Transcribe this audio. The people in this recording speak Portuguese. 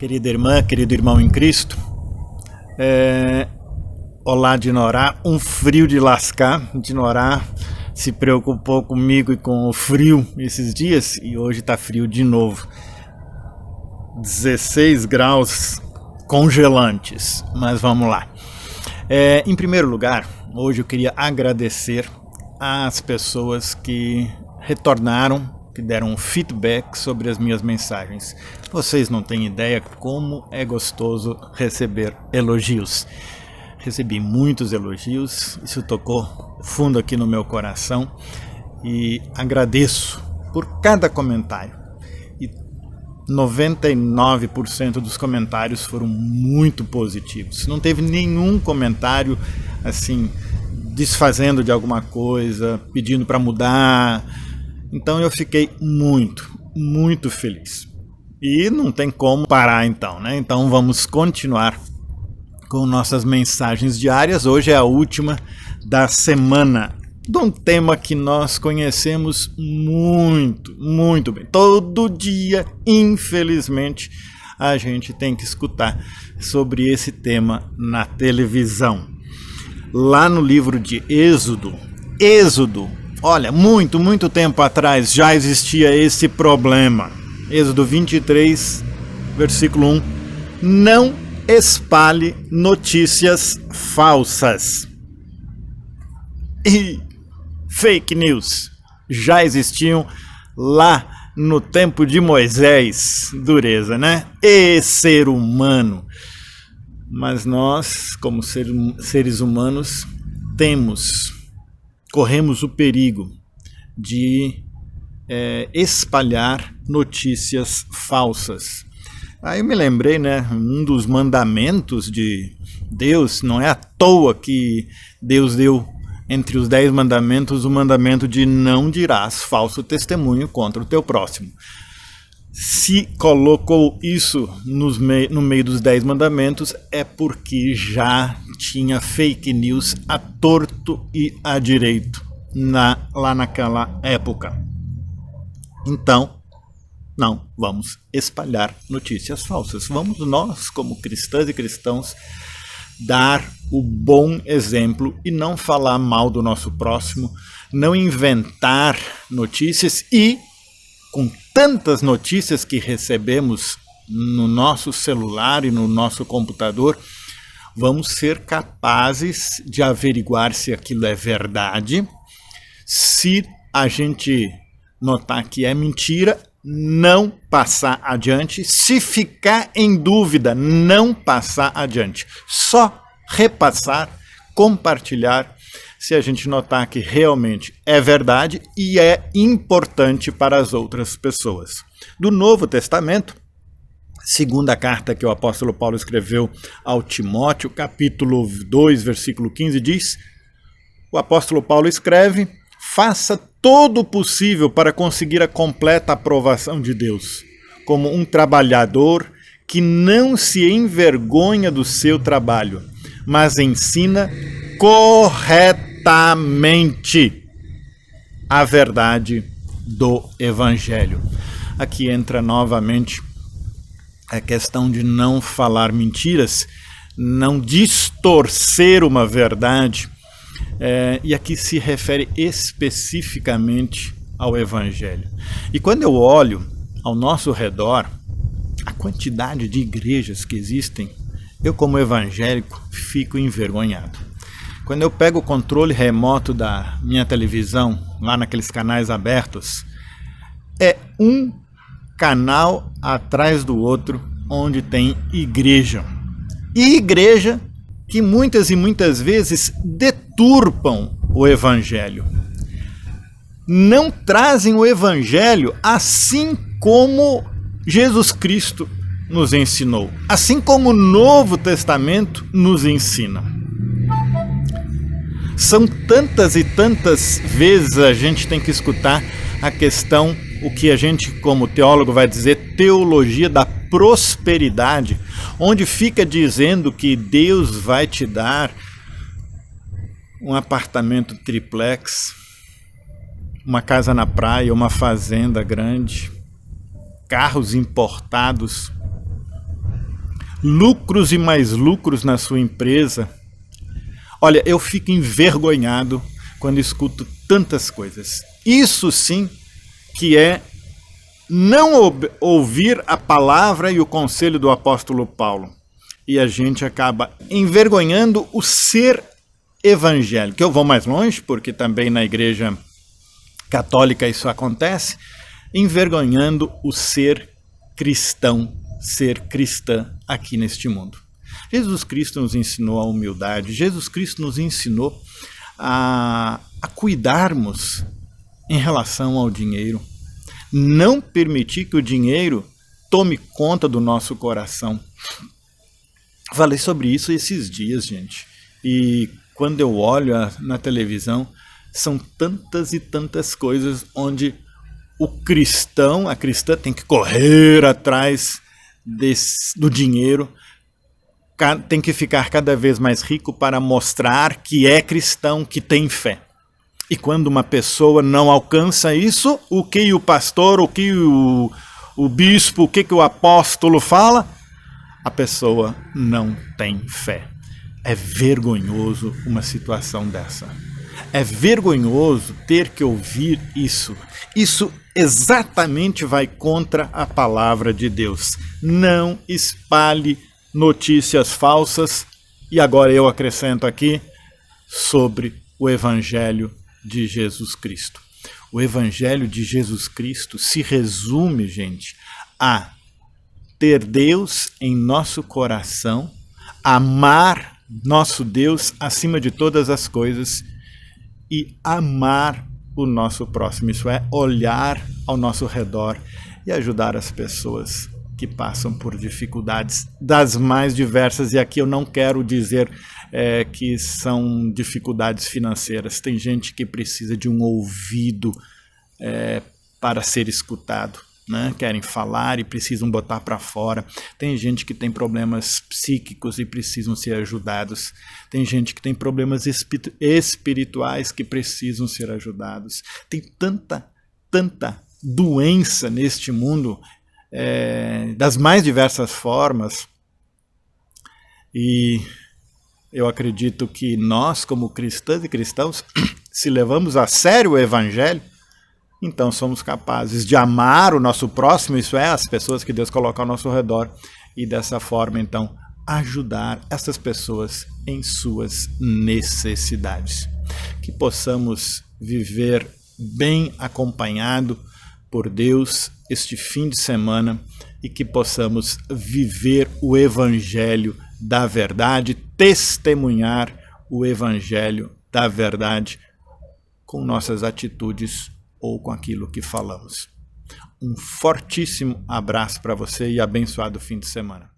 Querida irmã, querido irmão em Cristo, olá Dinorá, um frio de lascar. Dinorá se preocupou comigo e com o frio esses dias e hoje está frio de novo. 16 graus congelantes, mas vamos lá. Em primeiro lugar, hoje eu queria agradecer às pessoas que retornaram, que deram um feedback sobre as minhas mensagens. Vocês não têm ideia como é gostoso receber elogios. Recebi muitos elogios, isso tocou fundo aqui no meu coração e agradeço por cada comentário. E 99% dos comentários foram muito positivos. Não teve nenhum comentário assim desfazendo de alguma coisa, pedindo para mudar. Então eu fiquei muito feliz. E não tem como parar então, né? Então vamos continuar com nossas mensagens diárias. Hoje é a última da semana, de um tema que nós conhecemos muito bem. Todo dia, infelizmente, a gente tem que escutar sobre esse tema na televisão. Lá no livro de Êxodo, olha, muito tempo atrás já existia esse problema. Êxodo 23, versículo 1. Não espalhe notícias falsas. E fake news já existiam lá no tempo de Moisés. Dureza, né? E ser humano. Mas nós, como seres humanos, corremos o perigo de espalhar notícias falsas. Aí eu me lembrei, né, um dos mandamentos de Deus, não é à toa que Deus deu entre os 10 mandamentos o mandamento de não dirás falso testemunho contra o teu próximo. Se colocou isso no meio dos 10 mandamentos é porque já tinha fake news à torto e à direito lá naquela época. Então, não vamos espalhar notícias falsas. Vamos nós, como cristãs e cristãos, dar o bom exemplo e não falar mal do nosso próximo, não inventar notícias e, com tantas notícias que recebemos no nosso celular e no nosso computador, vamos ser capazes de averiguar se aquilo é verdade. Se a gente notar que é mentira, não passar adiante. Se ficar em dúvida, não passar adiante. Só repassar, compartilhar, se a gente notar que realmente é verdade e é importante para as outras pessoas. Do Novo Testamento, segunda carta que o apóstolo Paulo escreveu ao Timóteo, capítulo 2, versículo 15, diz, o apóstolo Paulo escreve, faça todo o possível para conseguir a completa aprovação de Deus, como um trabalhador que não se envergonha do seu trabalho, mas ensina corretamente a verdade do Evangelho. Aqui entra novamente a questão de não falar mentiras, não distorcer uma verdade, e aqui se refere especificamente ao Evangelho. E quando eu olho ao nosso redor, a quantidade de igrejas que existem, eu como evangélico fico envergonhado. Quando eu pego o controle remoto da minha televisão, lá naqueles canais abertos, é um canal atrás do outro onde tem igreja. E igreja que muitas e muitas vezes deturpam o Evangelho. Não trazem o Evangelho assim como Jesus Cristo nos ensinou, assim como o Novo Testamento nos ensina. São tantas e tantas vezes a gente tem que escutar a questão, o que a gente como teólogo vai dizer, teologia da prosperidade, onde fica dizendo que Deus vai te dar um apartamento triplex, uma casa na praia, uma fazenda grande, carros importados. lucros e mais lucros na sua empresa. Olha, eu fico envergonhado quando escuto tantas coisas. Isso sim que é não ouvir a palavra e o conselho do apóstolo Paulo. E a gente acaba envergonhando o ser evangélico. Eu vou mais longe, porque também na igreja católica isso acontece, envergonhando o ser cristão, ser cristã aqui neste mundo. Jesus Cristo nos ensinou a humildade, Jesus Cristo nos ensinou a cuidarmos em relação ao dinheiro, não permitir que o dinheiro tome conta do nosso coração. Falei sobre isso esses dias, gente, e quando eu olho na televisão, são tantas e tantas coisas onde o cristão, a cristã tem que correr atrás do dinheiro, tem que ficar cada vez mais rico para mostrar que é cristão, que tem fé. E quando uma pessoa não alcança isso, o que o pastor, o que o bispo, o que o apóstolo fala? A pessoa não tem fé. É vergonhoso uma situação dessa. É vergonhoso ter que ouvir isso. Isso exatamente vai contra a palavra de Deus. Não espalhe notícias falsas. E agora eu acrescento aqui sobre o Evangelho de Jesus Cristo. O Evangelho de Jesus Cristo se resume, gente, a ter Deus em nosso coração, amar nosso Deus acima de todas as coisas e amar o nosso próximo. Isso é, olhar ao nosso redor e ajudar as pessoas que passam por dificuldades das mais diversas. E aqui eu não quero dizer que são dificuldades financeiras. Tem gente que precisa de um ouvido para ser escutado, né? Querem falar e precisam botar para fora. Tem gente que tem problemas psíquicos e precisam ser ajudados. Tem gente que tem problemas espirituais que precisam ser ajudados. Tem tanta doença neste mundo, das mais diversas formas. E eu acredito que nós, como cristãs e cristãos, se levamos a sério o Evangelho, então somos capazes de amar o nosso próximo, isso é, as pessoas que Deus coloca ao nosso redor, e dessa forma, então, ajudar essas pessoas em suas necessidades. Que possamos viver bem acompanhado por Deus este fim de semana e que possamos viver o Evangelho da verdade, testemunhar o Evangelho da verdade com nossas atitudes ou com aquilo que falamos. Um fortíssimo abraço para você e abençoado fim de semana.